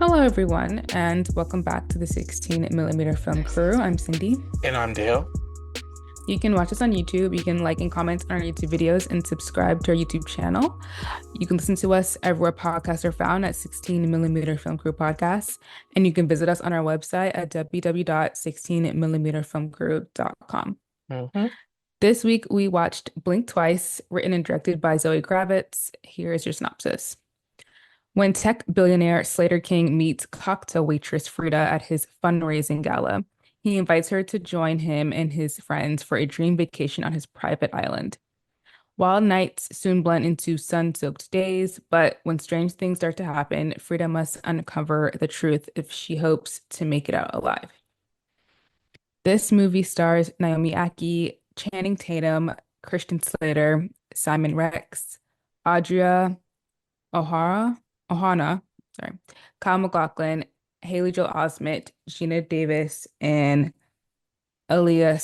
Hello, everyone, and welcome back to the 16 millimeter film crew. I'm Cindy. And I'm Dale. You can watch us on YouTube. You can like and comment on our YouTube videos and subscribe to our YouTube channel. You can listen to us everywhere podcasts are found at 16 millimeter film crew podcasts. And you can visit us on our website at www.16millimeterfilmcrew.com. Hmm. This week, we watched Blink Twice, written and directed by Zoe Kravitz. Here is your synopsis. When tech billionaire Slater King meets cocktail waitress Frida at his fundraising gala, he invites her to join him and his friends for a dream vacation on his private island. Wild nights soon blend into sun-soaked days, but when strange things start to happen, Frida must uncover the truth if she hopes to make it out alive. This movie stars Naomi Ackie, Channing Tatum, Christian Slater, Simon Rex, Audrey O'Hara, Ohana, sorry, Kyle MacLachlan, Haley Joel Osment, Gina Davis, and Aaliyah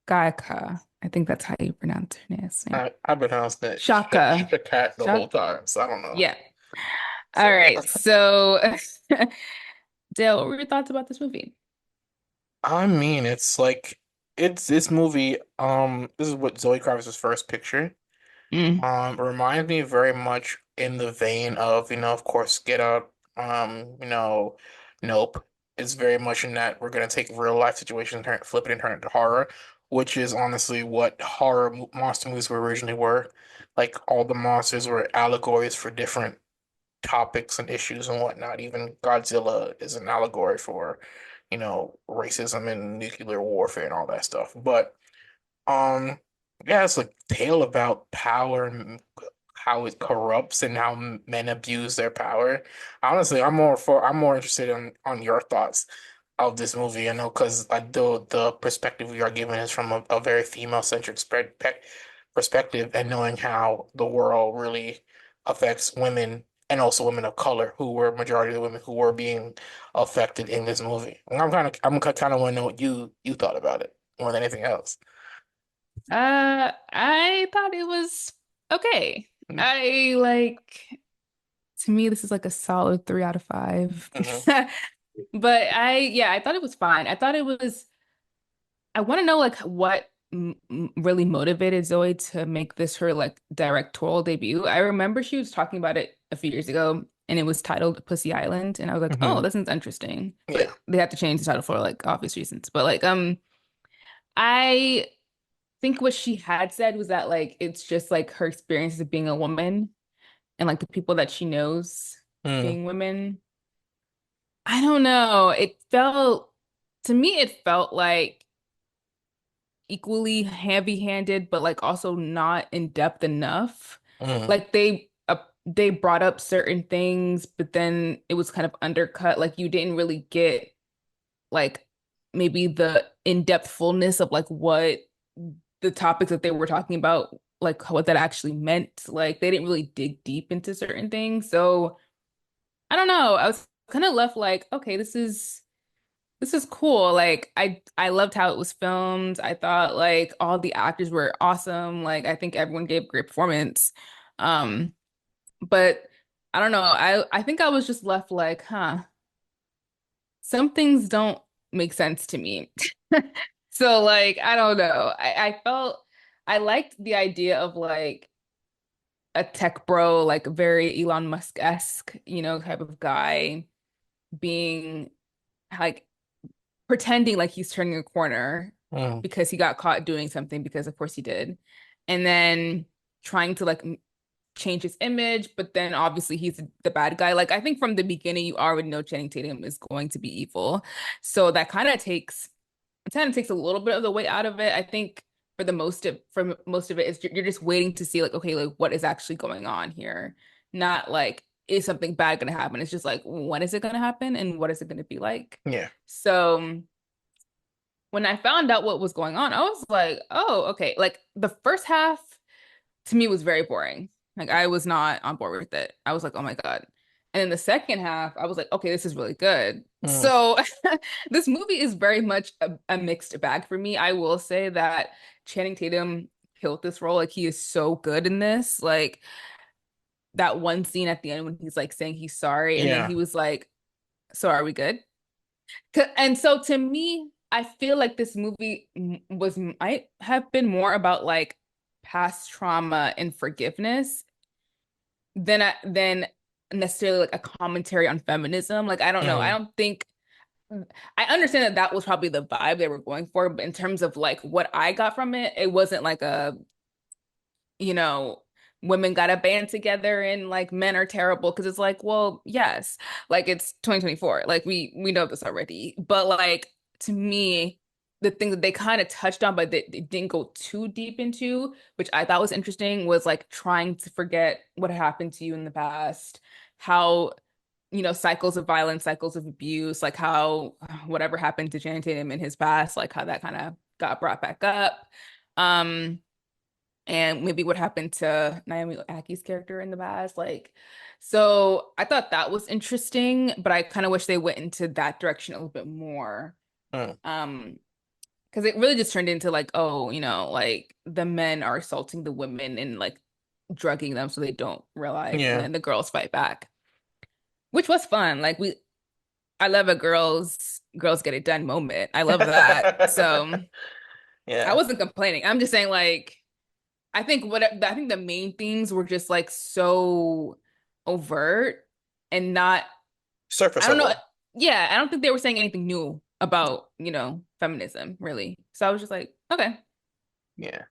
Skaka. I think that's how you pronounce her name. I've been on that Shaka. cat the whole Shaka. time, so I don't know. Yeah. All So right. So, Dale, what were your thoughts about this movie? I mean, it's this movie. This is what Zoe Kravitz's first picture. Mm, Reminds me very much in the vein of, of course, Get Out. Nope. It's very much in that we're gonna take real life situations, flip it and turn it into horror, which is honestly what monster movies originally were. Like all the monsters were allegories for different topics and issues and whatnot. Even Godzilla is an allegory for, racism and nuclear warfare and all that stuff. But um, yeah, it's a tale about power and how it corrupts and how men abuse their power. Honestly, I'm more interested in on your thoughts of this movie. I know because I do the perspective we are given is from a very female-centric perspective, and knowing how the world really affects women and also women of color, who were majority of the women who were being affected in this movie. And I'm kind of want to know what you thought about it more than anything else. I thought it was okay. I like, to me, this is like a solid 3 out of 5. Mm-hmm. But yeah, I thought it was fine. I want to know like what really motivated Zoe to make this her like directorial debut. I remember she was talking about it a few years ago and it was titled Pussy Island. And I was like, oh, Hmm. that sounds interesting. But Yeah. they had to change the title for like obvious reasons. But like, I think what she had said was that like it's just like her experiences of being a woman and like the people that she knows Mm. being women. I don't know. To me, it felt like equally heavy-handed, but like also not in depth enough. Mm. Like they brought up certain things, but then it was kind of undercut. Like you didn't really get like maybe the in-depth fullness of like what the topics that they were talking about, like what that actually meant. Like they didn't really dig deep into certain things. So I don't know. I was kind of left like, okay, this is cool. Like I loved how it was filmed. I thought like all the actors were awesome. Like I think everyone gave a great performance. Um, but I don't know. I think I was just left like, huh, some things don't make sense to me. So like I don't know. I felt I liked the idea of like a tech bro, like very Elon Musk-esque, type of guy being like pretending like he's turning a corner Mm. because he got caught doing something because of course he did. And then trying to like change his image, but then obviously he's the bad guy. Like I think from the beginning you already know Channing Tatum is going to be evil. So that kind of takes a little bit of the weight out of it. I think for most of it is you're just waiting to see like okay, like what is actually going on here. Not like is something bad going to happen? It's just like when is it going to happen and what is it going to be like? Yeah. So when I found out what was going on, I was like, oh, okay. Like the first half to me was very boring. Like I was not on board with it. I was like, oh my God. And then the second half, I was like, okay, this is really good. Mm. So this movie is very much a mixed bag for me. I will say that Channing Tatum killed this role. Like he is so good in this. Like that one scene at the end when he's like saying he's sorry, and then Yeah. he was like, "So are we good?" And so to me, I feel like this movie was might have been more about like past trauma and forgiveness than necessarily like a commentary on feminism. Like I don't know. I Mm. don't think I understand that that was probably the vibe they were going for, but in terms of like what I got from it, it wasn't like a, you know, women got to band together and like men are terrible because it's like, well, yes, like it's 2024. Like we know this already. But like to me, the thing that they kind of touched on, but they didn't go too deep into, which I thought was interesting, was like trying to forget what happened to you in the past, how cycles of violence, cycles of abuse, like how whatever happened to Channing Tatum in his past, like how that kind of got brought back up. Um, and maybe what happened to Naomi Aki's character in the past. Like, so I thought that was interesting, but I kind of wish they went into that direction a little bit more. Mm. Um, because it really just turned into like, oh, like the men are assaulting the women and like drugging them so they don't realize, and Yeah. then the girls fight back, which was fun. I love a girls get it done moment. I love that. So I Yeah. wasn't complaining. I'm just saying like I think the main themes were just like so overt and not Surface I don't know. level. Yeah, I don't think they were saying anything new about, feminism really. So I was just like, okay. Yeah.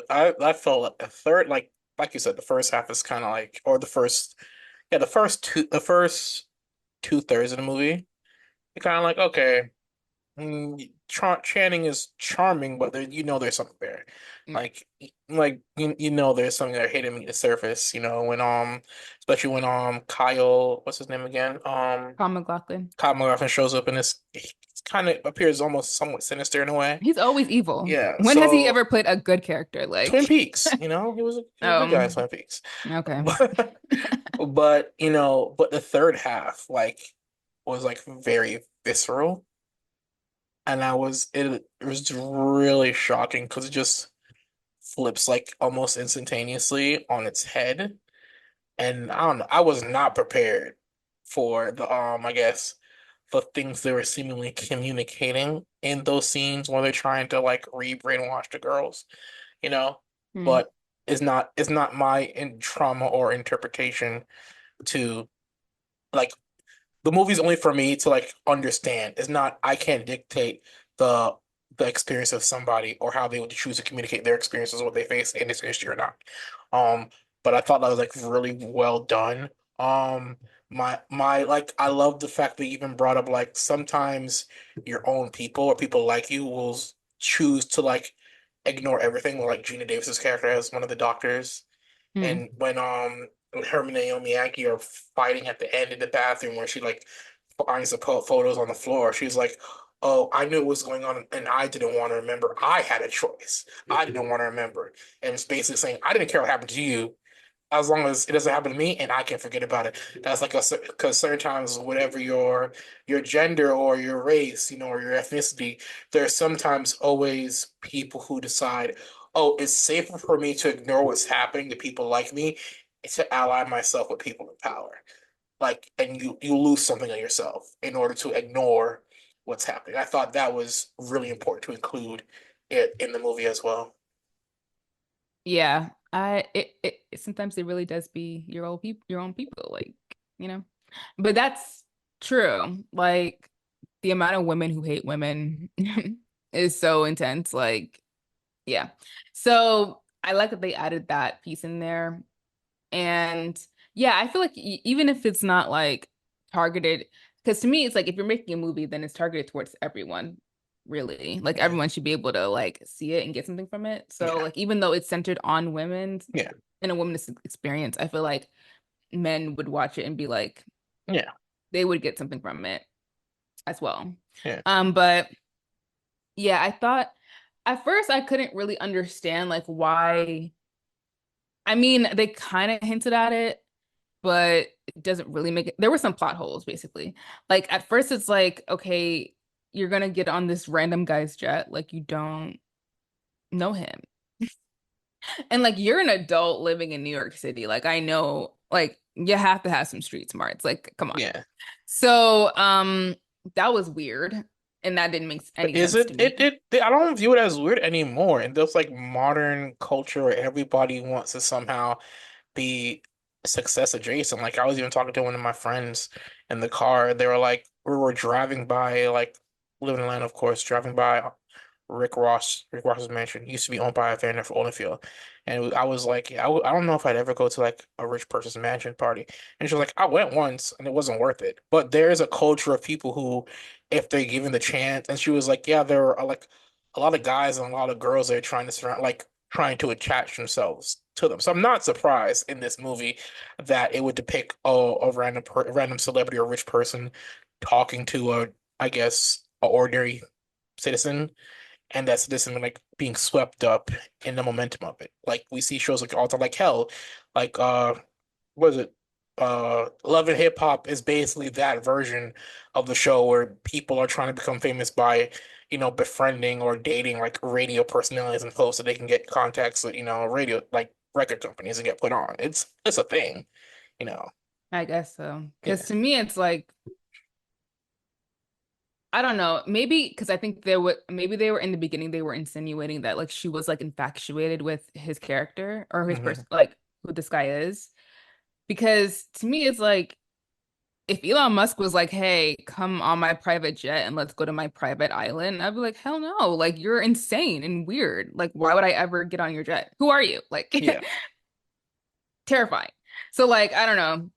I felt like the third, like you said, the first half is kind of like, or the first, yeah, the first two-thirds of the movie, you're kind of like, okay, Channing is charming, but there's something there. Mm. Like there's something there hidden beneath the surface. When especially when Kyle, what's his name again? Paul McLaughlin. Kyle MacLachlan shows up, and it kind of appears almost somewhat sinister in a way. He's always evil. Yeah. When has he So ever played a good character? Twin Like, Peaks, he was a good guy in Twin Peaks. okay. But but the third half was like very visceral, and it was really shocking because it just flips like almost instantaneously on its head. And I don't know, I was not prepared for I guess the things they were seemingly communicating in those scenes where they're trying to like re-brainwash the girls, you know. Hmm. But it's not my trauma or interpretation to like the movie's only for me to like understand. It's not I can't dictate the the experience of somebody or how they would choose to communicate their experiences, what they face in this industry or not. Um, but I thought that was like really well done. My like I love the fact that you even brought up like sometimes your own people or people like you will choose to like ignore everything, like Gina Davis's character as one of the doctors. Hmm. And when her and Naomi Aki are fighting at the end in the bathroom where she like finds the photos on the floor, she's like, "Oh, I knew what was going on, and I didn't want to remember. I had a choice. I didn't want to remember." And it's basically saying, "I didn't care what happened to you, as long as it doesn't happen to me and I can forget about it." That's like because certain times, whatever your gender or your race, or your ethnicity, there's sometimes always people who decide, oh, it's safer for me to ignore what's happening to people like me to ally myself with people in power. Like, and you lose something of yourself in order to ignore what's happening. I thought that was really important to include it in the movie as well. Yeah. Sometimes it really does be your own people, like, you know. But that's true. Like the amount of women who hate women is so intense. Like, yeah. So I like that they added that piece in there. And yeah, I feel like even if it's not like targeted, because to me, it's like if you're making a movie, then it's targeted towards everyone, really. Like Yeah, everyone should be able to like see it and get something from it. So yeah, like even though it's centered on women yeah, in a woman's experience, I feel like men would watch it and be like, yeah, they would get something from it as well. yeah. But yeah, I thought at first I couldn't really understand like why. I mean, they kind of hinted at it, but it doesn't really make it. There were some plot holes, basically. Like at first, it's like, okay, you're gonna get on this random guy's jet, like you don't know him, and like you're an adult living in New York City. Like I know, like You have to have some street smarts. Like, come on. Yeah. So, that was weird, and that didn't make But any is sense to it, me. I don't view it as weird anymore. In this like modern culture where everybody wants to somehow be success adjacent. Like I was even talking to one of my friends in the car. They were like, we were driving by, like, living in Atlanta, of course, driving by Rick Ross's mansion. It used to be owned by Evander Holyfield. And I was like, yeah, I don't know if I'd ever go to like a rich person's mansion party. And she was like, I went once and it wasn't worth it. But there is a culture of people who, if they're given the chance, and she was like, yeah, there are like a lot of guys and a lot of girls that are trying to surround, like trying to attach themselves to them. So I'm not surprised in this movie that it would depict a random celebrity or rich person talking to a, I guess, a ordinary citizen, and that citizen like being swept up in the momentum of it. Like we see shows like all the time, like Hell, like what is it? Love and Hip Hop is basically that version of the show where people are trying to become famous by, befriending or dating like radio personalities and hosts so they can get contacts with, radio like record companies and get put on. It's a thing, you know. I guess so. Because Yeah. to me, it's like, I don't know. Maybe because I think maybe they were in the beginning, they were insinuating that like she was like infatuated with his character or his Hmm. person, like who this guy is. Because to me, it's like, if Elon Musk was like, "Hey, come on my private jet and let's go to my private island," I'd be like, "Hell no! Like you're insane and weird. Like why would I ever get on your jet? Who are you?" Like Yeah. terrifying. So like I don't know.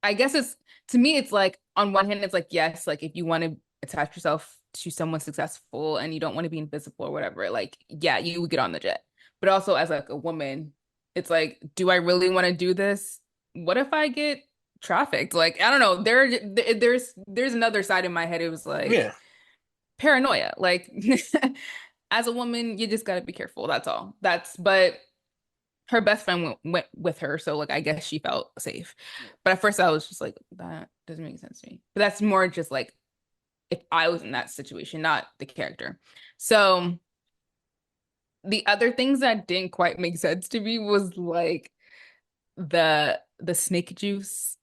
I guess it's to me, it's like on one hand, it's like yes, like if you want to attach yourself to someone successful and you don't want to be invisible or whatever, like yeah, you would get on the jet. But also as like a woman, it's like, do I really want to do this? What if I get trafficked? Like I don't know. There's another side in my head. It was like Yeah. paranoia. Like as a woman, you just gotta be careful. That's all. But her best friend went with her, so like I guess she felt safe. But at first I was just like, that doesn't make sense to me. But that's more just like if I was in that situation, not the character. So the other things that didn't quite make sense to me was like the snake juice.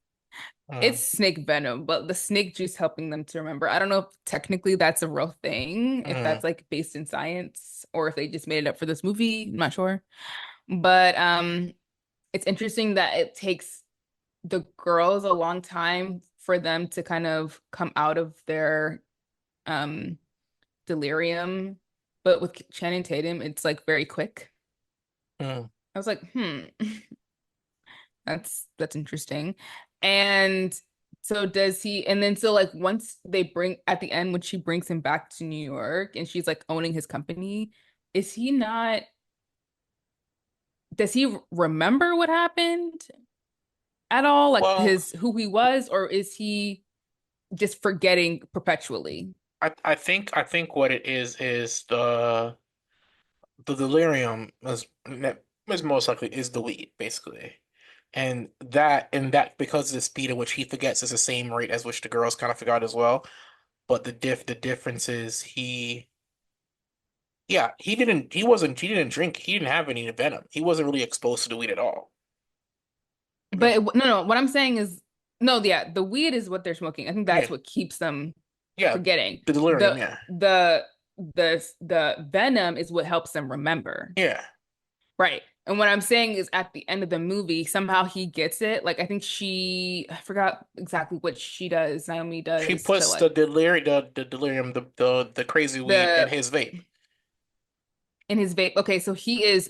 Mm. It's snake venom, but the snake juice helping them to remember. I don't know if technically that's a real thing, if Mm. that's like based in science, or if they just made it up for this movie. I'm not sure. But it's interesting that it takes the girls a long time for them to kind of come out of their um delirium. But with Channing Tatum, it's like very quick. Mm. I was like, that's interesting. And so does he, and then so like once they bring at the end when she brings him back to New York and she's like owning his company, is he not, does he remember what happened at all? Like Well, his who he was, or is he just forgetting perpetually? I think what it is the delirium is most likely is the weed, basically. And that because of the speed at which he forgets is the same rate as which the girls kind of forgot as well. But the difference is he didn't drink, he didn't have any venom. He wasn't really exposed to the weed at all. But Remember? no, no, what I'm saying is no, yeah, the weed is what they're smoking. I think that's Yeah. what keeps them Yeah. forgetting. The delirium, The yeah. the venom is what helps them remember. Yeah. Right. And what I'm saying is at the end of the movie, somehow he gets it. Like I think I forgot exactly what she does, Naomi She does to puts like the delirium, the crazy weed in the his vape. in his vape. Okay, so he's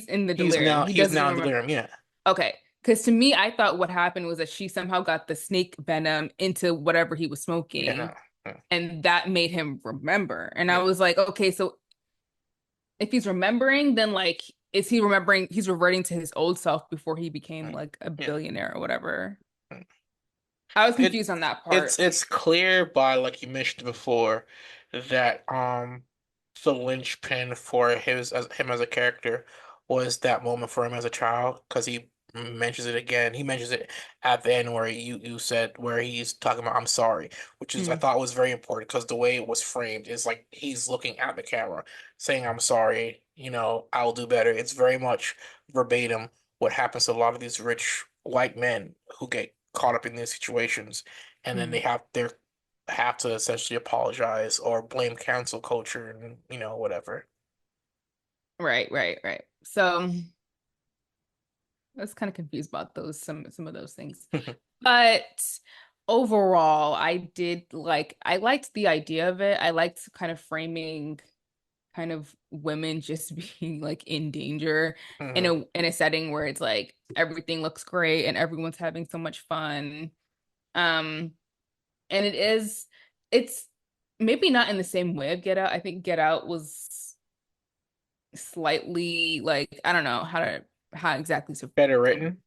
in the delirium. He He's doesn't now in remember. delirium, yeah. Okay. Because to me, I thought what happened was that she somehow got the snake venom into whatever he was smoking, Yeah. Yeah. and that made him remember. And I Yeah. was like, okay, so if he's remembering, then like, is he remembering he's reverting to his old self before he became like a Yeah. billionaire or whatever? Yeah. I was It confused on that part. it's clear by, like you mentioned before, that the linchpin for him as a character was that moment for him as a child, because he mentions it again. He mentions it at the end where you said, where he's talking about I'm sorry, which is I Mm. thought was very important because the way it was framed is like he's looking at the camera saying I'm sorry, I'll do better. It's very much verbatim what happens to a lot of these rich white men who get caught up in these situations, and then Mhm. they have to essentially apologize or blame cancel culture and whatever. Right, right, right. So I was kind of confused about those some of those things. But overall, I liked the idea of it. I liked kind of framing kind of women just being like in danger Hmm. in a setting where it's like everything looks great and everyone's having so much fun. Um and it's maybe not in the same way of Get Out. I think Get Out was slightly like I don't know how exactly Better to written.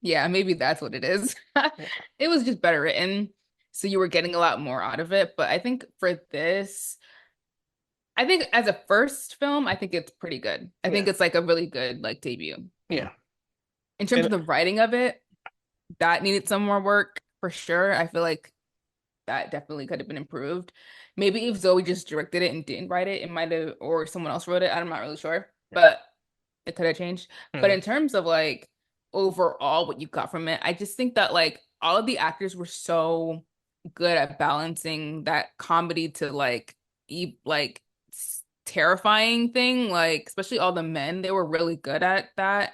yeah, maybe that's what it is. Yeah. It was just better written, so you were getting a lot more out of it. But I think for this, I think as a first film, I think it's pretty good. I think Yeah. it's like a really good like debut. Yeah. In terms And of the writing of it, that needed some more work for sure. I feel like that definitely could have been improved. Maybe if Zoe just directed it and didn't write it, it might have, or someone else wrote it. I'm not really sure, but it could have changed. But mhm. in terms of like overall what you got from it, I just think that like all of the actors were so good at balancing that comedy to like terrifying thing. Like especially all the men, they were really good at that.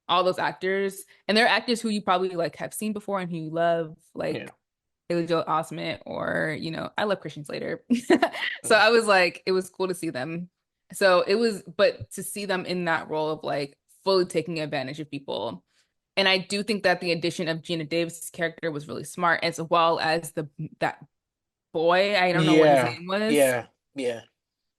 All those actors, and they're actors who you probably like have seen before and who you love, Yeah. like Haley Joel Osment, or I love Christian Slater. So Mhm. I was like, it was cool to see them. So it was, but to see them in that role of like fully taking advantage of people. And I do think that the addition of Gina Davis's character was really smart, as well as the that boy, I don't know what his Yeah. name was, Yeah. Yeah.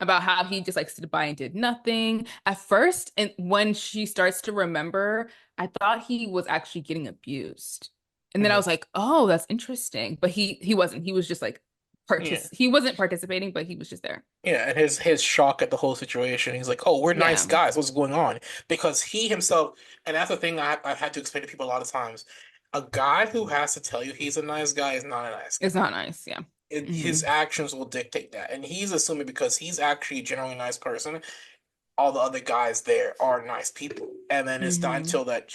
about how he just like stood by and did nothing. At first, and when she starts to remember, I thought he was actually getting abused. And then I Mhm. was like, "Oh, that's interesting." But he wasn't. He was just like Yeah. he wasn't participating, but he was just there. Yeah, and his shock at the whole situation. He's like, "Oh, we're nice Yeah. guys. What's going on?" Because he himself, and that's the thing I've had to explain to people a lot of times. A guy who has to tell you he's a nice guy is not a nice guy. It's not nice. Yeah. His Hmm. actions will dictate that, and he's assuming because he's actually a generally nice person, all the other guys there are nice people. And then it's not Hmm. until that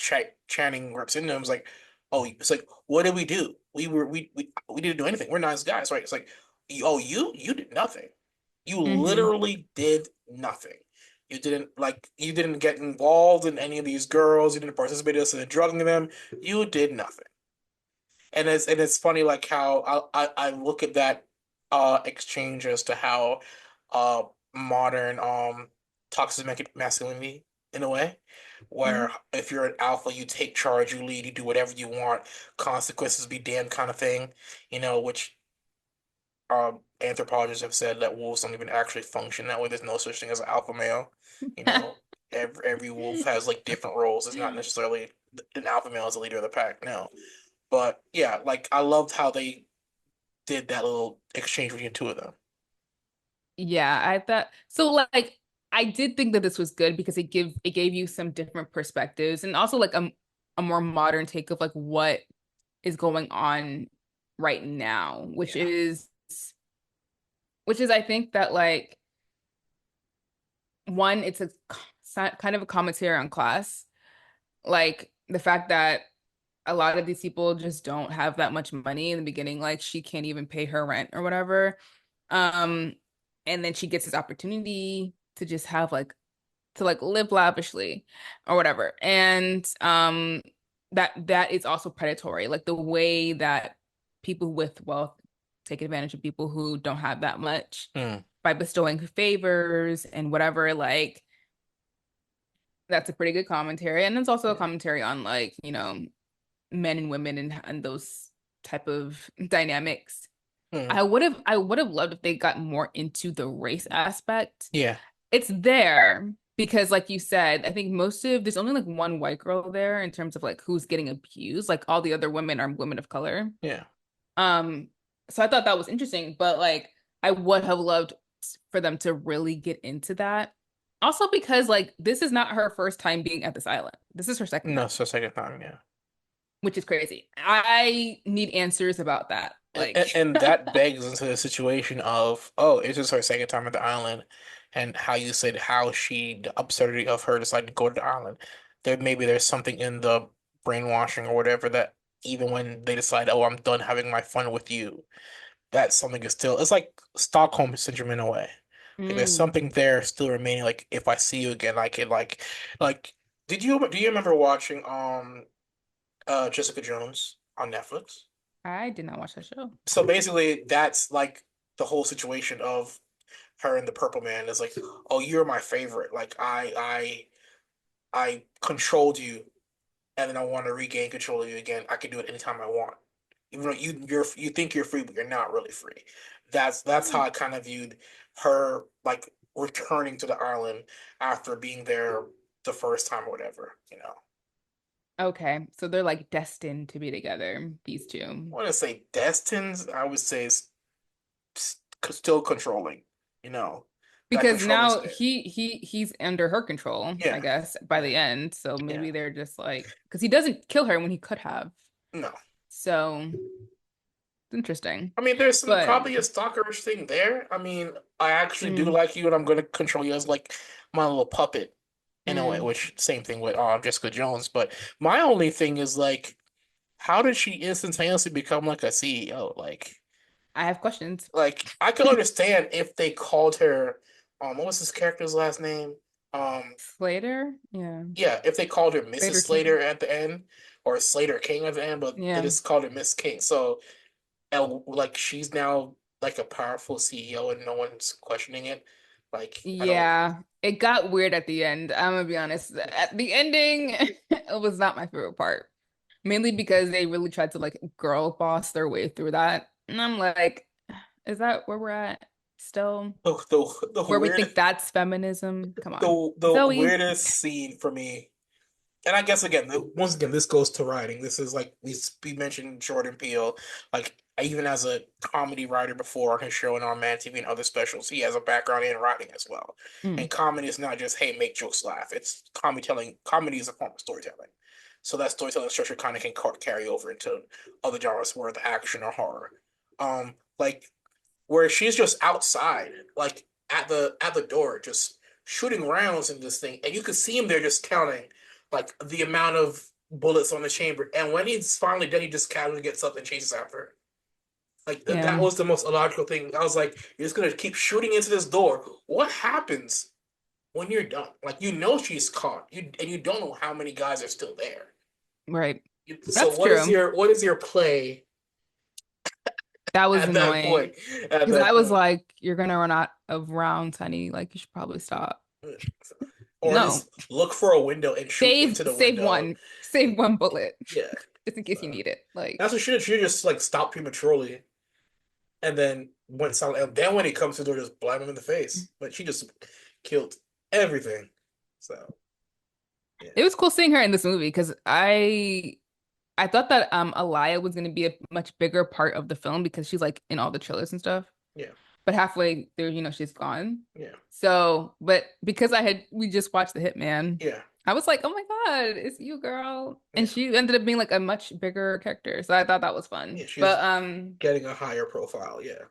Channing rips into him, it's like, "Oh, it's like, what did we do? We didn't do anything. We're nice guys, right?" It's like, "Oh, you did nothing." You Hmm. literally did nothing. You didn't get involved in any of these girls. You didn't participate in drugging them. You did nothing. And it's funny like how I look at that exchange as to how uh modern toxic masculinity in a way Hmm. where if you're an alpha you take charge, you lead, you do whatever you want, consequences be damned kind of thing, which anthropologists have said that wolves don't even actually function that way. There's no such thing as an alpha male. You know, every wolf has like different roles. It's not necessarily an alpha male as the leader of the pack. No, but yeah, like I loved how they did that little exchange between the two of them. Yeah, I thought so. Like, I did think that this was good because it gave you some different perspectives and also like a more modern take of like what is going on right now, Yeah. which is I think that like one, it's a kind of a commentary on class, like the fact that a lot of these people just don't have that much money in the beginning, like she can't even pay her rent or whatever. Um, and then she gets this opportunity to just have like to like live lavishly or whatever. And that is also predatory, like the way that people with wealth take advantage of people who don't have that much Hmm. by bestowing favors and whatever, like that's a pretty good commentary. And it's also a Yeah. commentary on like, men and women and those type of dynamics. Hmm. I would have loved if they got more into the race aspect. Yeah. It's there because like you said, I think there's only like one white girl there in terms of like who's getting abused. Like all the other women are women of color. Yeah. Um, so I thought that was interesting, but like I would have loved for them to really get into that. Also because like this is not her first time being at this island. This is her second No, time, so second time, yeah. which is crazy. I need answers about that. Like And that begs into the situation of, oh, it's just her second time at the island, and how you said how the absurdity of her deciding to go to the island. There's something in brainwashing or whatever, that even when they decide, oh, I'm done having my fun with you, that something is still, it's like Stockholm syndrome in a way. Like there's Mm, something there still remaining. Like if I see you again, I could like do you remember watching Jessica Jones on Netflix? I did not watch that show. So basically that's like the whole situation of her and the Purple Man is like, oh, you're my favorite. Like I controlled you and then I want to regain control of you again. I can do it anytime I want. Even though you think you're free, but you're not really free. That's how I kind of viewed her, like returning to the island after being there the first time or whatever, you know. Okay, so they're like destined to be together, these I two. want to say destined, I would say is still controlling, you know. That Because control is now there. he's under her control, I Yeah. guess, by Yeah. the end. So Yeah. maybe they're just like, because he doesn't kill her when he could have. No. So it's interesting. I mean, there's some But probably a stalkerish thing there. I mean, I actually do mm, like you, and I'm going to control you as like my little puppet in a way. mm, Which same thing with Jessica Jones. But my only thing is like, how did she instantaneously become like a CEO? I have questions. I could understand if they called her, what was this character's last name? Um, Slater? Yeah. yeah, if they called her Mrs. Slater King. Slater at the end or Slater King at the end, but they Yeah. just called her Miss King. So and like she's now like a powerful CEO and no one's questioning it. Like I don't. Yeah. It got weird at the end. I'm gonna be honest. At the ending, it was not my favorite part. Mainly because they really tried to like girl boss their way through that. And I'm like, is that where we're at still? The Where we think weirdest that's feminism? Come on. the Zoe. weirdest scene for me, and I guess again, once again, this goes to writing. This is like we mentioned Jordan Peele, like even as a comedy writer before on his show and on Man TV and other specials, he has a background in writing as well. Mm, And comedy is not just hey make jokes laugh. It's comedy telling. Comedy is a form of storytelling. So that storytelling structure kind of can carry over into other genres, where the action or horror. Like where she's just outside, like at the door, just shooting rounds in this thing, and you could see him there just counting like the amount of bullets on the chamber. And when he's finally done, he just casually gets up and chases after her. Like that yeah, was the most illogical thing. I was like, you're just gonna keep shooting into this door. What happens when you're done? Like you know she's caught. You don't know how many guys are still there. right. So That's true. what is your play That was at that point? annoying. At Because I that was point. like, you're gonna run out of rounds, honey. Like you should probably stop. Or No. just look for a window and shoot into the Save window. one. Save one bullet. Yeah. Just in case you need it. Like, That's what she should just like stop prematurely and then went silent. And then when he comes to the door, just blam him in the face. But she just killed everything. So yeah. it was cool seeing her in this movie because I thought that Alaya was gonna be a much bigger part of the film because she's like in all the trailers and stuff. Yeah. But halfway there, she's gone. Yeah. So, but because we just watched The Hitman, Yeah. I was like, oh my God, it's you, girl. And Yeah. she ended up being like a much bigger character. So I thought that was fun. Yeah. But She's getting a higher profile. Yeah.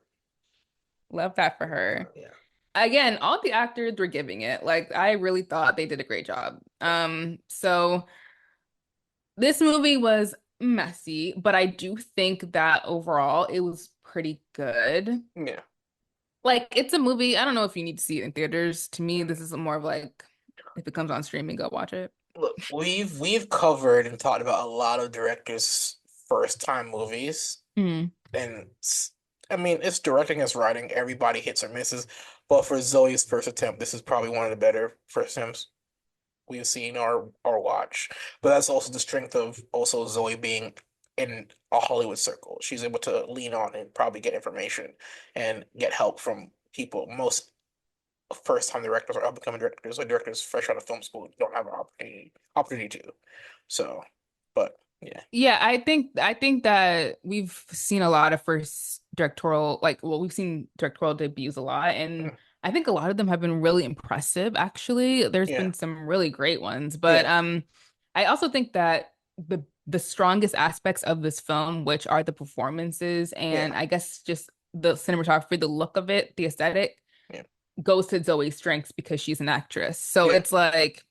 love that for her. Yeah. Again, all the actors were giving it. Like I really thought they did a great job. So this movie was messy, but I do think that overall it was pretty good. Yeah. Like it's a movie. I don't know if you need to see it in theaters. To me, Mm. this is more of like if it comes on streaming, go watch it. Look, we've covered and talked about a lot of directors' first time movies. Mm. And I mean, it's directing, it's writing, everybody hits or misses. But for Zoe's first attempt, this is probably one of the better first attempts we've seen or watched. But that's also the strength of also Zoe being in a Hollywood circle. She's able to lean on and probably get information and get help from people. Most first time directors or upcoming directors or directors fresh out of film school don't have an opportunity to. So, but yeah. Yeah, I think that we've seen a lot of first directorial we've seen directorial debuts a lot and Mm. I think a lot of them have been really impressive actually. There's Yeah. been some really great ones, but Yeah. I also think that the strongest aspects of this film, which are the performances Yeah. and I guess just the cinematography, the look of it, the aesthetic, Yeah. goes to Zoe's strengths because she's an actress. So Yeah. it's like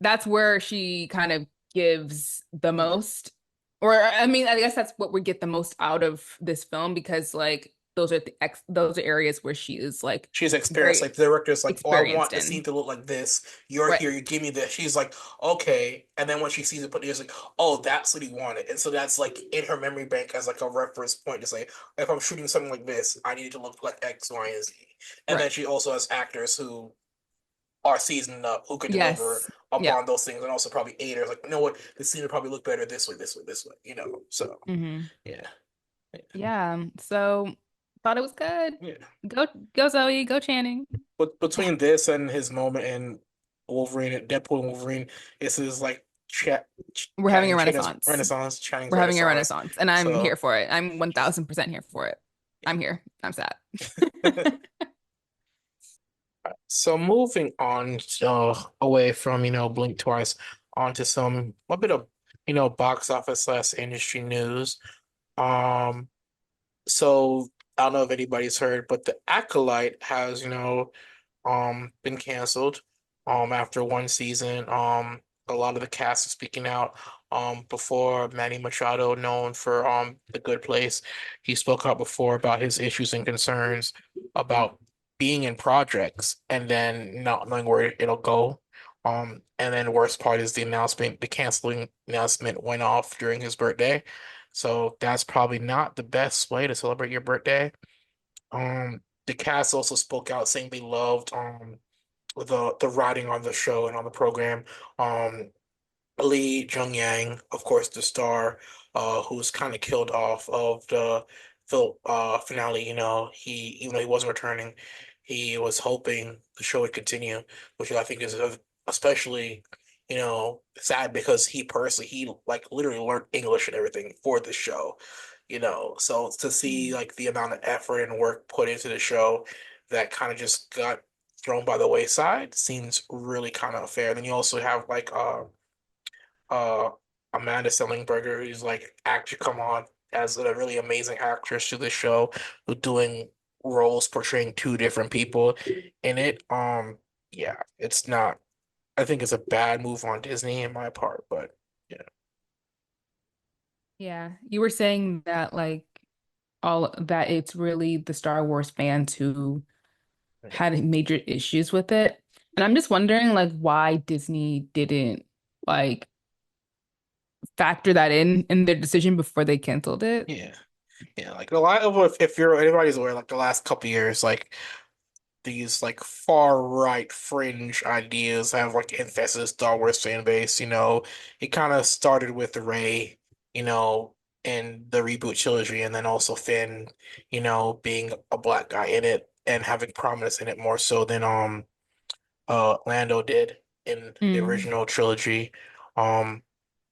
that's where she kind of gives the most. Or I mean, I guess that's what we get the most out of this film because like those are areas where she is like She's experienced. very Like the director's like, "Oh, I experienced want the scene in. to look like this. You're Right. here. You give me this." She's like, "Okay." And then when she sees it put together, she's like, "Oh, that's what he wanted." And so that's like in her memory bank as like a reference point to say, if I'm shooting something like this, I need it to look like X, Y, and Z. And then Right. she also has actors who are seasoned up, who could deliver Yes. Yeah. upon those things, and also probably aiders. Like, you know what, this scene would probably look better this way, this way, this way. So Hmm. yeah, yeah. Yeah. So thought it was good. Yeah. Go go Zoe, go Channing. But between this and his moment in Wolverine, Deadpool and Wolverine, this is like We're having a Channing Tatum's renaissance. Renaissance, Channing's We're having a Renaissance. renaissance, and I'm here So for it. I'm 1000% here for it. I'm here. I'm sad. so moving on away from Blink Twice onto some a bit of box office slash industry news. Um, so I don't know if anybody's heard, but the Acolyte has been canceled after one season. A lot of the cast is speaking out. Before Manny Machado, known for The Good Place, he spoke out before about his issues and concerns about being in projects and then not knowing where it'll go. And then the worst part is the canceling announcement went off during his birthday. So that's probably not the best way to celebrate your birthday. The cast also spoke out saying they loved the writing on the show and on the program. Um, Lee Jung Yang, of course, the star, who was kind of killed off of the finale. He even though he wasn't returning, he was hoping the show would continue, which I think is especially sad because he personally he like literally learned English and everything for the show. So to see like the amount of effort and work put into the show that kind of just got thrown by the wayside seems really kind of unfair. Then you also have like uh Amanda Sellingberger, who's like actually come on as a really amazing actress to the show, who doing roles portraying two different people in it. Yeah, it's not. I think it's a bad move on Disney in my part, but yeah, Yeah, you were saying that like all that it's really the Star Wars fans who had major issues with it. And I'm just wondering like why Disney didn't like factor that in their decision before they canceled it. yeah, yeah. Like a lot of if you're anybody's aware, like the last couple years, like these like far right fringe ideas have like infested the Star Wars fan base. It kind of started with Rey, you know, in the reboot trilogy, and then also Finn, being a black guy in it and having prominence in it more so than Lando did in the Mm. original trilogy. Um,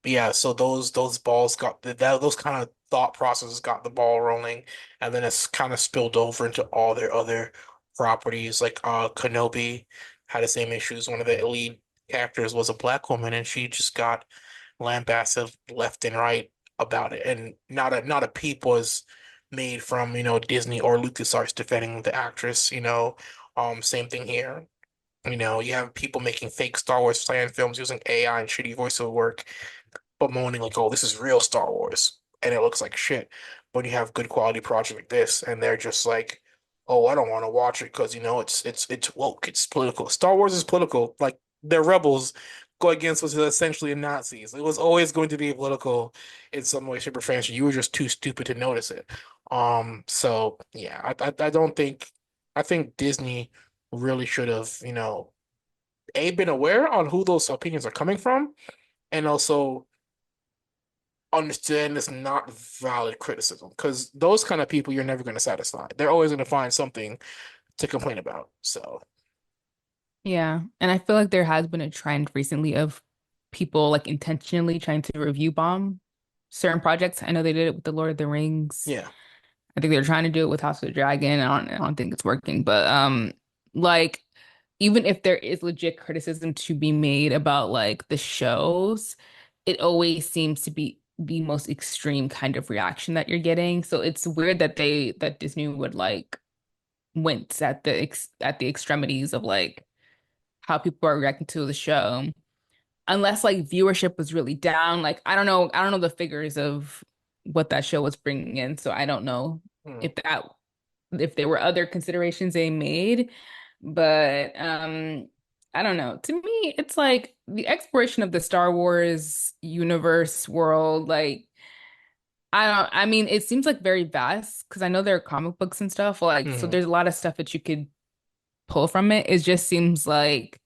but yeah, so those balls got those kind of thought processes got the ball rolling, and then it's kind of spilled over into all their other properties. Like Kenobi had the same issues. One of the lead characters was a black woman, and she just got lambasted left and right about it, and not a peep was made from Disney or LucasArts defending the actress. Same thing here. You have people making fake Star Wars fan films using AI and shitty voiceover work, bemoaning like, "Oh, this is real Star Wars," and it looks like shit. But you have good quality project like this, and they're just like, "Oh, I don't want to watch it because it's woke, it's political. Star Wars is political. Like they're rebels go against what's essentially Nazis. It was always going to be political in some way, shape, or fashion. You were just too stupid to notice it." So yeah, I don't think I think Disney really should have, been aware on who those opinions are coming from, and also understand it's not valid criticism because those kind of people you're never going to satisfy. They're always going to find something to complain about. So Yeah. And I feel like there has been a trend recently of people like intentionally trying to review bomb certain projects. I know they did it with the Lord of the Rings. yeah, I think they're trying to do it with House of the Dragon. I don't think it's working, but like even if there is legit criticism to be made about like the shows, it always seems to be the most extreme kind of reaction that you're getting. So it's weird that Disney would like wince at the extremities of like how people are reacting to the show. unless like viewership was really down. Like I don't know the figures of what that show was bringing in, so I don't know Hmm. if that if there were other considerations they made. But I don't know. To me, it's like the exploration of the Star Wars universe world, like I mean, it seems like very vast because I know there are comic books and stuff, like so Hmm. there's a lot of stuff that you could pull from it. It just seems like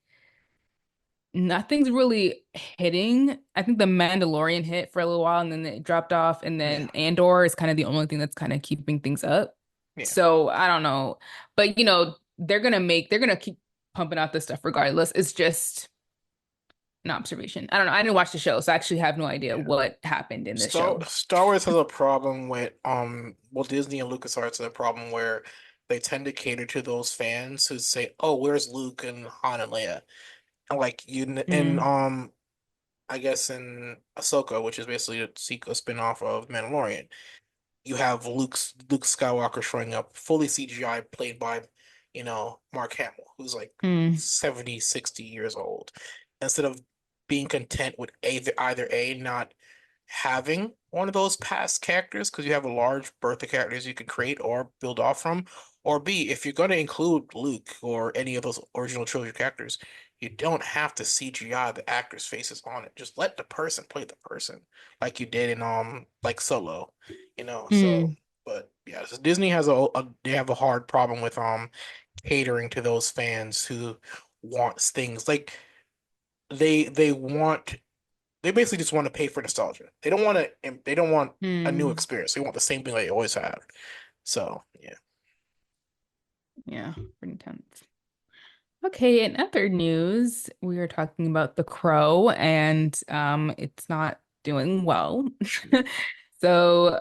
nothing's really hitting. I think The Mandalorian hit for a little while and then it dropped off, and Yeah. then Andor is kind of the only thing that's kind of keeping things up. Yeah. So I don't know. But they're gonna keep pumping out this stuff regardless. It's just an observation. I don't know. I didn't watch the show, so I actually have no idea Yeah. what happened in this Star show. Star Wars has a problem with well, Disney and LucasArts have a problem where they tend to cater to those fans who say, "Oh, where's Luke and Han and Leia?" And like in Mm, I guess in Ahsoka, which is basically a sequel spin-off of Mandalorian, you have Luke Skywalker showing up fully CGI, played by, Mark Hamill, who's like mm, 70, 60 years old. Instead of being content with either A, not having one of those past characters, because you have a large berth of characters you can create or build off from, or B, if you're going to include Luke or any of those original trilogy characters, you don't have to CGI the actors' faces on it. Just let the person play the person, like you did in like Solo, so. mm, But yeah, so Disney has they have a hard problem with catering to those fans who wants things like they want they basically just want to pay for nostalgia. They don't want a new mm. experience. They want the same thing they always have. So yeah. Yeah, pretty intense. Okay, in other news, we are talking about The Crow, and it's not doing well. So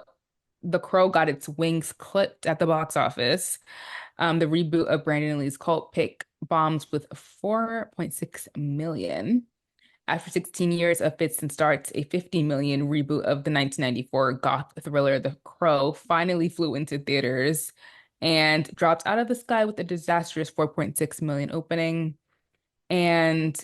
The Crow got its wings clipped at the box office. The reboot of Brandon Lee's cult pick bombs with 4.6 million. After 16 years of fits and starts, a 50 million reboot of the 1994 goth thriller The Crow finally flew into theaters and dropped out of the sky with a disastrous 4.6 million opening. And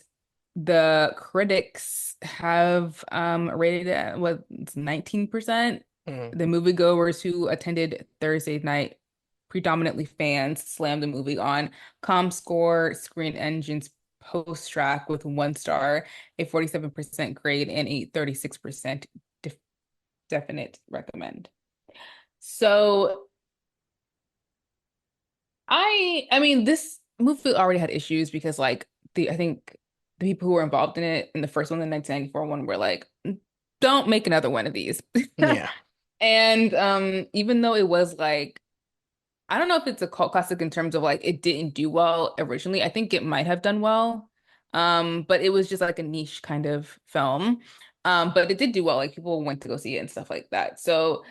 the critics have rated it at what, 19%. Mm, The moviegoers who attended Thursday night, predominantly fans, slammed the movie on ComScore, Screen Engine's post track with 1 star, a 47% grade, and a 36% definite recommend. So I mean, this movie already had issues because like I think the people who were involved in it in the first one, the 1994 one, were like, don't make another one of these. yeah. And even though it was like, I don't know if it's a cult classic in terms of like it didn't do well originally. I think it might have done well. But it was just like a niche kind of film. But it did do well. Like people went to go see it and stuff like that. So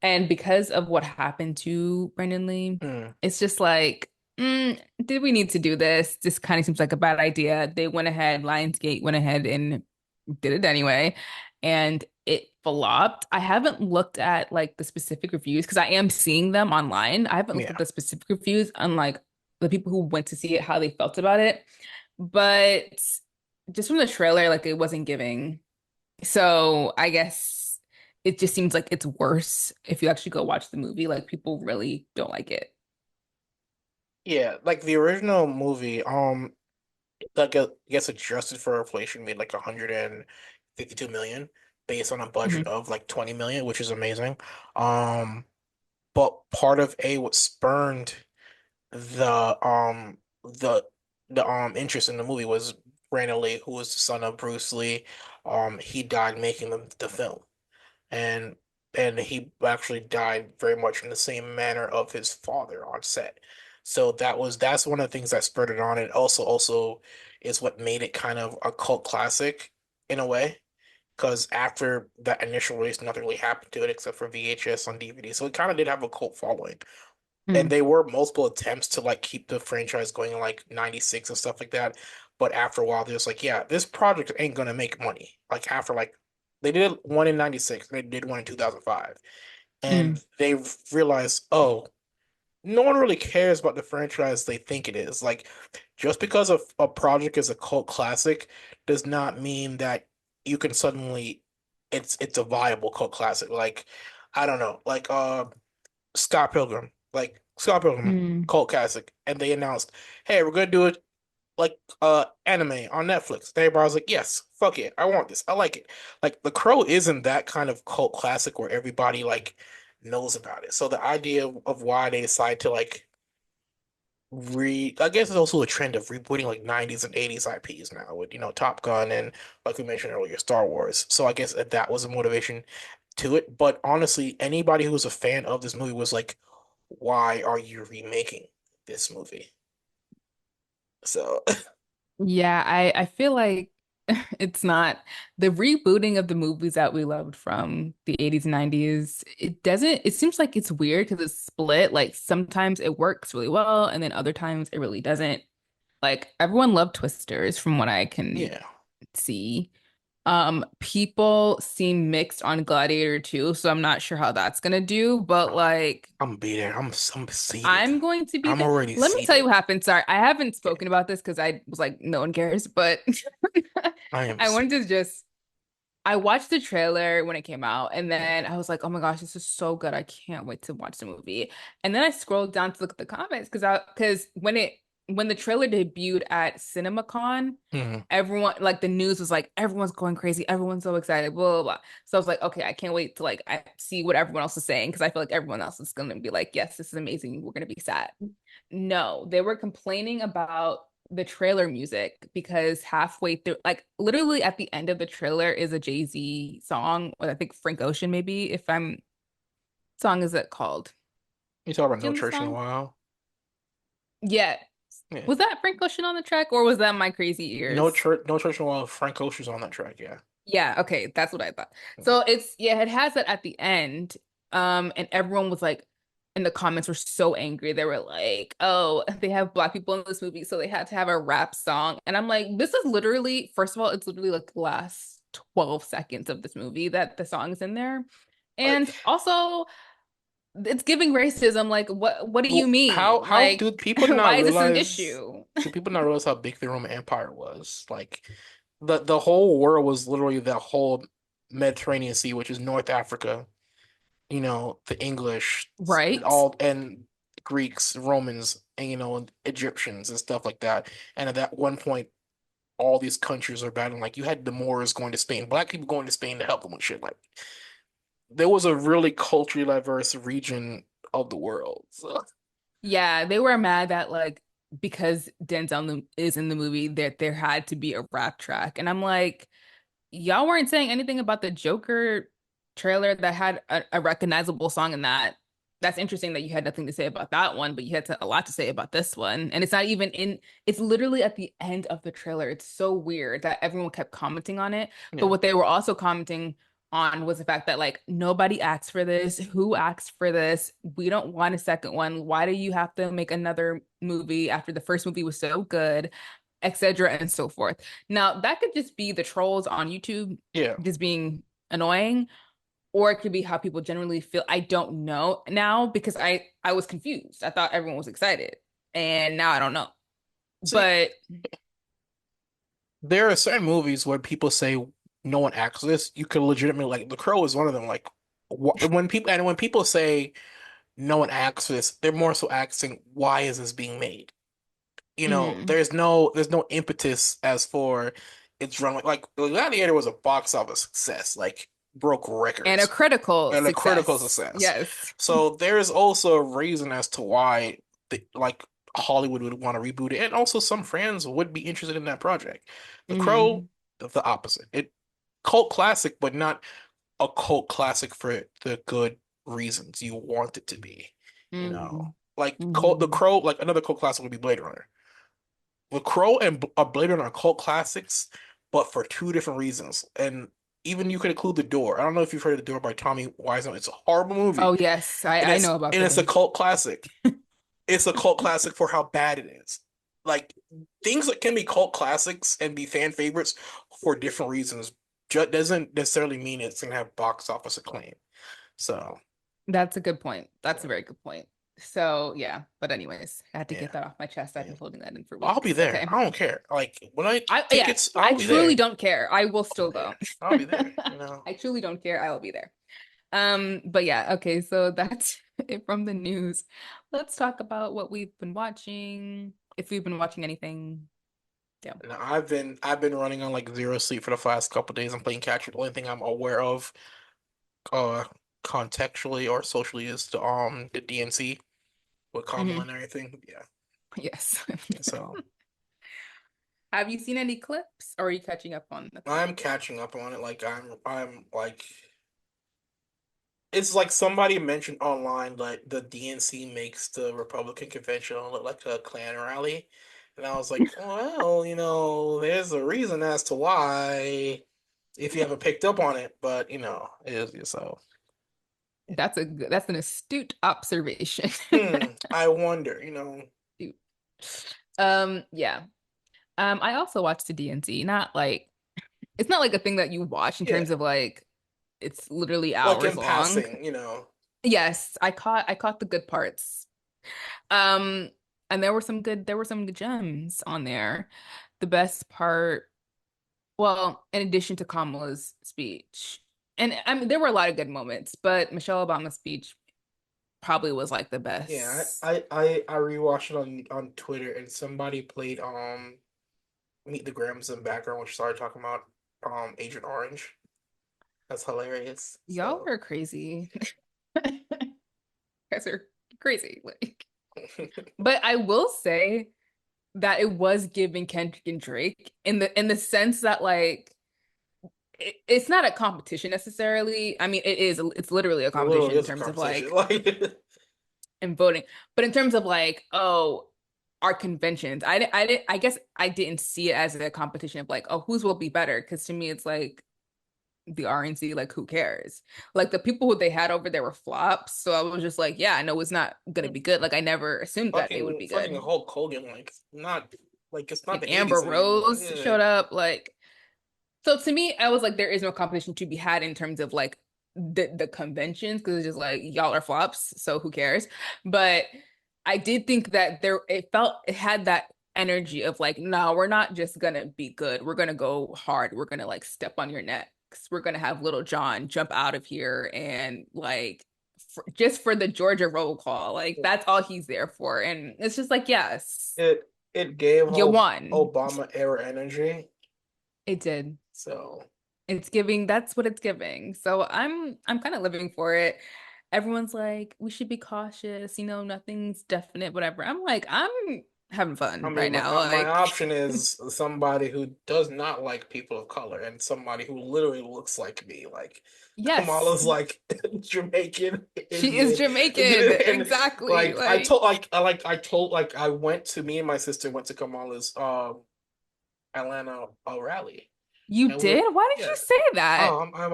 and because of what happened to Brandon Lee, Mm, it's just like, did we need to do this? This kind of seems like a bad idea. They went ahead, Lionsgate went ahead and did it anyway, and it flopped. I haven't looked at like the specific reviews because I am seeing them online. I haven't looked at yeah. the specific reviews on like the people who went to see it, how they felt about it. But just from the trailer, like it wasn't giving. So I guess it just seems like it's worse if you actually go watch the movie. Like people really don't like it. Yeah, like the original movie, that gets adjusted for inflation made like 152 million based on a budget Mhm. of like 20 million, which is amazing. Um, but part of what spurned the interest in the movie was Brandon Lee, who was the son of Bruce Lee. He died making the film, and he actually died very much in the same manner of his father on set. So that's one of the things that spurred it on. It also is what made it kind of a cult classic in a way. Because after that initial release, nothing really happened to it except for VHS on DVD. So it kind of did have a cult following. And Mm, they were multiple attempts to like keep the franchise going in like 96 and stuff like that. But after a while, they're just like, yeah, this project ain't gonna make money. Like after like they did one in 96, and they did one in 2005. mm, And they realized, oh, no one really cares about the franchise they think it is. Like, just because a project is a cult classic does not mean that you can suddenly it's a viable cult classic. Like, I don't know, like Scott Pilgrim, Mm. cult classic, and they announced, hey, we're gonna do it like anime on Netflix. And everybody was like, yes, fuck it, I want this, I like it. Like The Crow isn't that kind of cult classic where everybody like knows about it. So the idea of why they decide to like I guess it's also a trend of rebooting like 90s and 80s IPs now with, Top Gun and like we mentioned earlier, Star Wars. So I guess that was a motivation to it. But honestly, anybody who was a fan of this movie was like, why are you remaking this movie? So Yeah, I feel like it's not the rebooting of the movies that we loved from the 80s and 90s. It seems like it's weird because it's split. Like sometimes it works really well, and then other times it really doesn't. Like everyone loved Twisters from what I can yeah. see. People seem mixed on Gladiator too, so I'm not sure how that's gonna do, but Oh, like I'm be there. I'm seated. I'm going to be I'm there. already Let me tell you seated. what happened. Sorry, I haven't Okay. spoken about this because I was like, no one cares, but I am I wanted to seated. just I watched the trailer when it came out, and then I was like, "Oh my gosh, this is so good! I can't wait to watch the movie." And then I scrolled down to look at the comments because when the trailer debuted at CinemaCon, Mhm. everyone like the news was like everyone's going crazy, everyone's so excited, blah blah blah. So I was like, "Okay, I can't wait to like I see what everyone else is saying because I feel like everyone else is gonna be like, yes, this is amazing. We're gonna be sad." No, they were complaining about the trailer music because halfway through, like literally at the end of the trailer is a Jay-Z song, or I think Frank Ocean maybe, if I'm song is it called? You talk about Do you No know the Church in a song? While? Yeah. Yeah. Was that Frank Ocean on the track or was that my crazy ears? No Church in a While. Frank Ocean's on that track. Yeah. Yeah, okay, that's what I thought. Mhm. So it's yeah, it has that at the end. And everyone was like in the comments were so angry. They were like, "Oh, they have black people in this movie, so they had to have a rap song." And I'm like, "This is literally, first of all, it's literally like the last 12 seconds of this movie that the song is in there. Like, And also, it's giving racism. Like, what do you well, mean? how Like, do people not why is this an realize? issue?" Do people not realize how big the Roman Empire was? Like, the whole world was literally the whole Mediterranean Sea, which is North Africa. The English, Right? all and Greeks, Romans, and and Egyptians and stuff like that. And at that one point, all these countries are battling. Like you had the Moors going to Spain, black people going to Spain to help them with shit. Like there was a really culturally diverse region of the world. So Yeah, they were mad that like because is in the movie that there had to be a rap track. And I'm like, y'all weren't saying anything about the Joker trailer that had a recognizable song in that. That's interesting that you had nothing to say about that one, but you had a lot to say about this one. And it's not even in, it's literally at the end of the trailer. It's so weird that everyone kept commenting on it. But yeah, what they were also commenting on was the fact that like nobody asked for this. Who asked for this? We don't want a second one. Why do you have to make another movie after the first movie was so good, etc. and so forth. Now, that could just be the trolls on YouTube yeah. just being annoying, or it could be how people generally feel. I don't know now because I was confused. I thought everyone was excited, and now I don't know. See, But there are certain movies where people say no one acts this. You could legitimately like The Crow is one of them. Like when people say no one acts this, they're more so asking why is this being made? mm, There's no impetus as for it's run like Gladiator was a box office success, like broke and a records critical and a critical success. success. Yes. So there's also a reason as to why like Hollywood would want to reboot it, and also some fans would be interested in that project. The Crow, Mm, the opposite. It cult classic, but not a cult classic for the good reasons you want it to be. You know, mm, like the mm, Crow, like another cult classic would be Blade Runner. The Crow and Blade Runner are cult classics, but for two different reasons. And even you could include The Door. I don't know if you've heard of The Door by Tommy Wiseau. It's a horrible movie, oh yes, and I it's know about and the it's a door. cult classic. It's a cult classic for how bad it is. Like things that can be cult classics and be fan favorites for different reasons doesn't necessarily mean it's gonna have box office acclaim. So, That's a good point. That's a yeah. very good point. So yeah, but anyways, I had to Yeah, get that off my chest. I've yeah. been holding that in for I'll be weeks. there. Okay. I don't care. Like when I Yeah, tickets, I I'll be truly there. don't care. I will I'll be still there. go. I'll be there. You know. I truly don't care. I will be there. But yeah, okay, so that's it from the news. Let's talk about what we've been watching. If we've been watching anything. Yeah. And I've been running on like zero sleep for the last couple of days. I'm playing catch up. The only thing I'm aware of, uh, contextually or socially is the DNC with Kamala Hmm. and everything. Yeah. Yes. So Have you seen any clips or are you catching up on the I'm clips? catching up on it. Like I'm like it's like somebody mentioned online like the DNC makes the Republican convention look like a Klan rally. And I was like, well, there's a reason as to why if you haven't picked up on it, but it is so. That's an astute observation. I wonder. Astute. Yeah. I also watched the DNC. Not like it's not like a thing that you watch in Yeah, terms of like it's literally like hours in long. passing. Yes, I caught the good parts. Um, and there were some good gems on there. The best part, well, in addition to Kamala's speech, and I mean there were a lot of good moments, but Michelle Obama's speech probably was like the Yeah, best. I rewatched it on Twitter and somebody played Meet the Grams in the background, which started talking about Agent Orange. That's hilarious. Y'all So are crazy. You guys are crazy. Like, but I will say that it was giving Kendrick and Drake in the sense that like it's not a competition necessarily. I mean, it's literally a it literally competition in is a terms of conversation. like Like in voting, but in terms of like, oh, our conventions, I guess I didn't see it as a competition of like, oh, whose will be better? Because to me, it's like the RNC, like who cares? Like the people who they had over there were flops, so I was just like, yeah, I know it's not gonna be good. Like I never assumed that it would be fucking good. Hulk Hogan, like it's not And the Amber 80s anymore. Rose Yeah. showed up, like so to me, I was like, there is no competition to be had in terms of like the conventions because it's just like y'all are flops, so who cares? But I did think that it had that energy of like, no, we're not just gonna be good. We're gonna go hard. We're gonna like step on your necks. We're gonna have Little John jump out of here and like just for the Georgia roll call. Like that's all he's there for. And it's just like, yes, It gave you won. Obama era energy. It did. So It's giving, that's what it's giving. So I'm kind of living for it. Everyone's like, we should be cautious, nothing's definite, whatever. I'm like, I'm having I fun right mean, now. my Like, option is somebody who does not like people of color and somebody who literally looks like me. Like yes, Kamala's like Jamaican, she is Indian, Jamaican. and Exactly. like I Like, told, I told, like I went to me and my sister went to Kamala's Atlanta rally, you and we were did? Why did you yeah. say that? Oh, I'm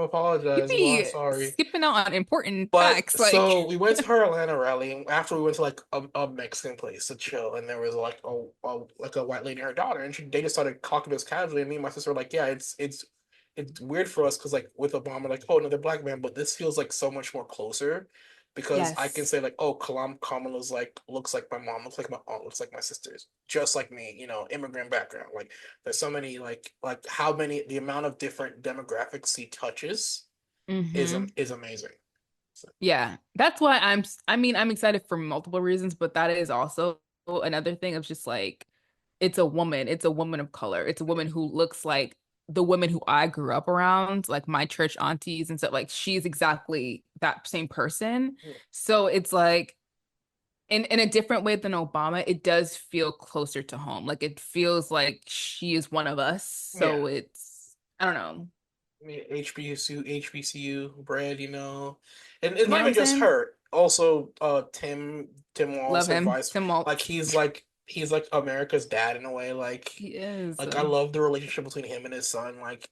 You apologizing. Well, I'm be sorry. skipping out on important But facts. Like, so we went to her Atlanta rally, and after we went to like a Mexican place to chill, and there was like a white lady and her daughter, and they just started talking to us casually, and me and my sister were like, yeah, it's weird for us because like with Obama, like oh another black man, but this feels like so much more closer because I can yes. say like oh Kamala's like looks like my mom, looks like my aunt, looks like my sisters, just like me, immigrant background. Like there's so many like how many the amount of different demographics he touches Hmm. is amazing. So, Yeah, that's why I mean, I'm excited for multiple reasons, but that is also another thing of just like it's a woman of color. It's a woman who looks like the women who I grew up around, like my church aunties and stuff. Like she's exactly that same person. yeah. So it's like in a different way than Obama, it does feel closer to home. Like it feels like she is one of us. Yeah. So it's I don't know. I mean, HBCU bread, and it's You not know what even I'm just saying? her. Also, Tim Walz, Love her him. vice, Tim like Waltz. he's like America's dad in a way. Like, He is. like I love the relationship between him and his son. Like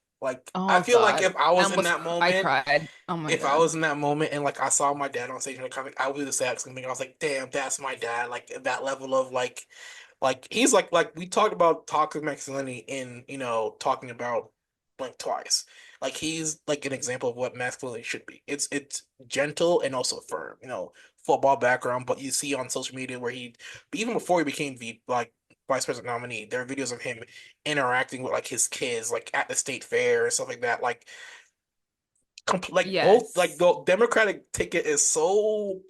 I Oh feel like God. if I was in that I moment, cried. Oh my if I God. was in that moment and like I saw my dad on stage in the comic, I would do the exact same thing. I was like, damn, that's my dad. Like that level of like he's like we talked about toxic masculinity in talking about blink twice. Like he's like an example of what masculinity should be. It's gentle and also firm. Football background, but you see on social media where even before he became the like vice president nominee, there are videos of him interacting with like his kids, like at the state fair and stuff like that. Like both like Yes. the Democratic ticket is so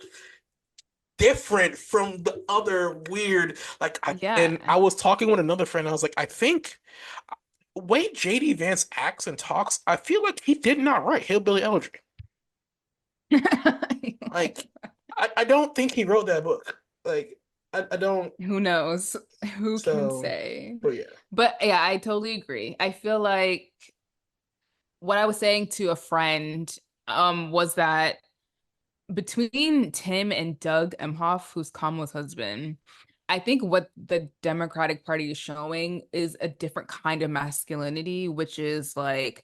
different from the other weird I Yeah. was talking with another friend. I was like, I think the way JD Vance acts and talks, I feel like he did not write Hillbilly Elegy. Like I don't think he wrote that book. Like I don't. Who knows? Who can So say? but yeah. But yeah, I totally agree. I feel like what I was saying to a friend was that between Tim and Doug Emhoff, who's Kamala's husband, I think what the Democratic Party is showing is a different kind of masculinity, which is like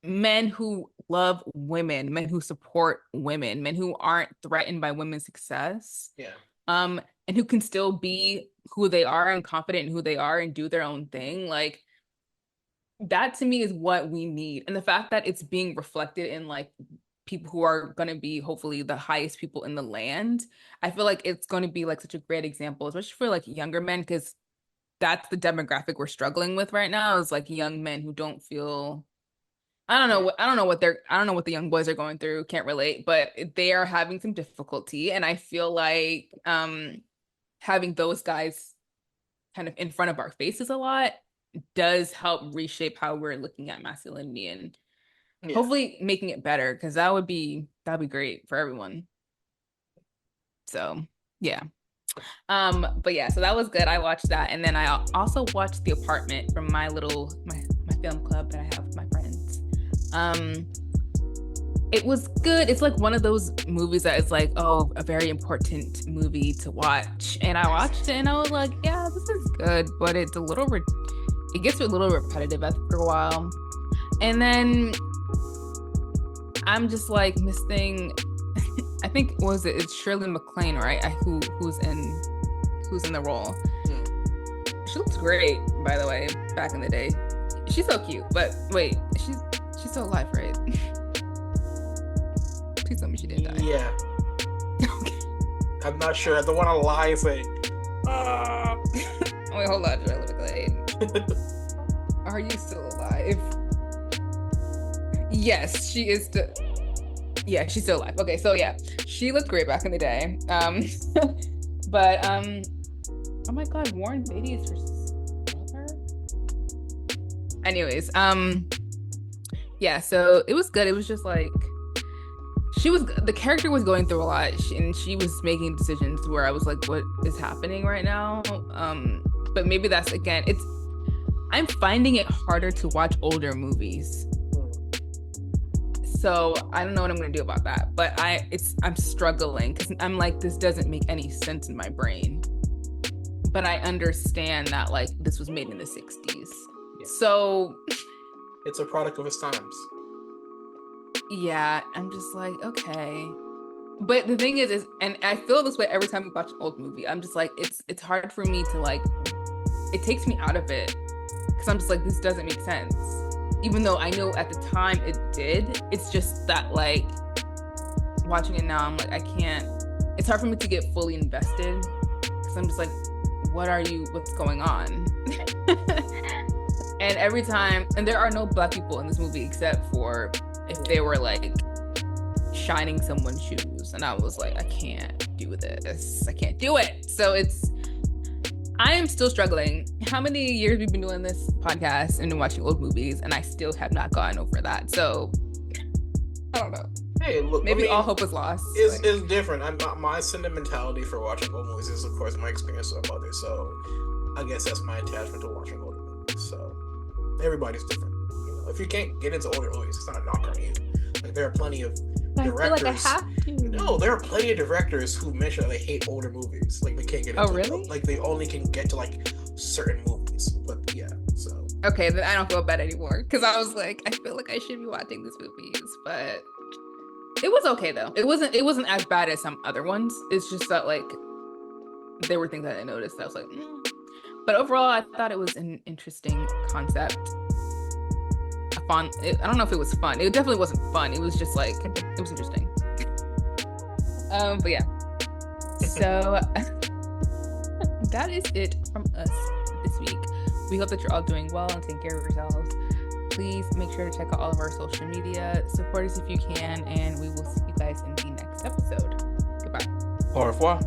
men who love women, men who support women, men who aren't threatened by women's success, Yeah. and who can still be who they are and confident in who they are and do their own thing. Like that to me is what we need. And the fact that it's being reflected in like people who are going to be hopefully the highest people in the land, I feel like it's going to be like such a great example, especially for like younger men, because that's the demographic we're struggling with right now is like young men who don't feel Yeah. I don't know what the young boys are going through, can't relate, but they are having some difficulty. And I feel like having those guys kind of in front of our faces a lot does help reshape how we're looking at masculinity and Yeah. hopefully making it better because that'd be great for everyone. So yeah. But yeah, so that was good. I watched that, and then I also watched The Apartment from my film club that I have with my friends. Um, it was good. It's like one of those movies that is like, oh, a very important movie to watch. And I watched it, and I was like, yeah, this is good, but it gets a little repetitive after a while. And then I'm just like missing. I think what was it? It's Shirley MacLaine, right? Who's in the role. Hmm. She looks great, by the way, back in the day. She's so cute. But wait, she's still alive, right? Please tell me she didn't die. Yeah. Okay. I'm not sure. The one on lie is like Wait, hold on, Shirley MacLaine. Are you still alive? Yes, she is still. Yeah, she's still alive. Okay, so yeah, she looked great back in the day. But oh my God, Warren Beatty is her brother. Anyways, yeah, so it was good. It was just like the character was going through a lot, and she was making decisions where I was like, what is happening right now? But maybe that's again, I'm finding it harder to watch older movies. So I don't know what I'm gonna do about that, but I'm struggling because I'm like, this doesn't make any sense in my brain. But I understand that like this was made in the 60s. Yeah. So It's a product of its times. yeah, I'm just like, okay. But the thing is, and I feel this way every time we watch an old movie. I'm just like, it's hard for me to like, it takes me out of it because I'm just like, this doesn't make sense. Even though I know at the time it did, it's just that like watching it now, I'm like, I can't. It's hard for me to get fully invested because I'm just like, what's going on? And every time, and there are no black people in this movie except for if they were like shining someone's shoes, and I was like, I can't do this. I can't do it. So I am still struggling. How many years we've been doing this podcast and watching old movies, and I still have not gotten over that. So I don't know. Hey, look, Maybe all hope is lost. Is different. My sentimentality for watching old movies is, of course, my experience with my mother. So I guess that's my attachment to watching old movies. So everybody's different. If you can't get into older movies, it's not a knock on you. Like there are plenty of I feel like I directors. have to. No, there are plenty of directors who mention that they hate older movies. Like they can't get into. Oh, really? Like they only can get to like certain movies. But yeah, so Okay, then I don't feel bad anymore because I was like, I feel like I should be watching these movies, but it was okay though. It wasn't as bad as some other ones. It's just that like there were things that I noticed that I was like, But overall, I thought it was an interesting concept, a fun. I don't know if it was fun. It definitely wasn't fun. It was just like it was interesting. But yeah. So that is it from us this week. We hope that you're all doing well and taking care of yourselves. Please make sure to check out all of our social media. Support us if you can, and we will see you guys in the next episode. Goodbye. Au revoir.